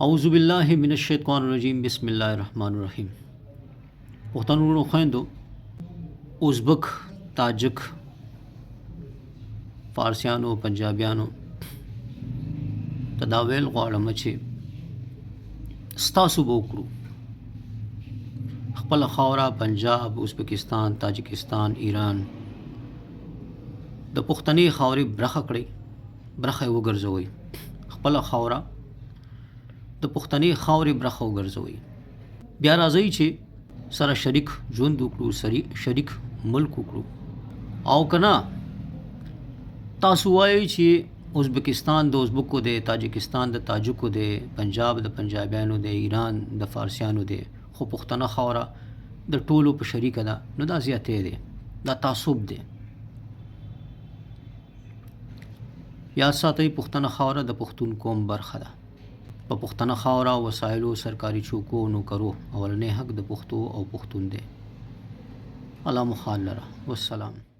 اعوذ بالله من الشیطان الرجیم بسم الله الرحمن الرحیم. پښتنو خويندو، ازبک، تاجک، فارسیانو، پنجابیانو تداویل غواړم چې ستاسو به وکړو خپل خاوره پنجاب، ازبکستان، تاجکستان، ایران د پښتني خاورې برخه کړئ، برخه یې وګرځوئ، خپل خاوره د پښتني خاورې برخه وګرځوئ. بیا راځئ چې سره شریک ژوند وکړو، شریک ملک وکړو. او کنه تاسو وایئ چې ازبکستان د ازبکو دی، تاجکستان د تاجکو دی، پنجاب د پنجابیانو دی، ایران د فارسیانو دی، خو پښتنه خاوره د ټولو په شریکه ده، نو دا زیاتې دی، دا تعصب دی. یاد ساتئ پښتنه خاوره د پښتون قوم برخه ده. په پښتنه خاوره، وسایلو، سرکاري چوکو، نوکرو اولنې حق د پښتو او پښتون دی. الله مو خال لره. والسلام.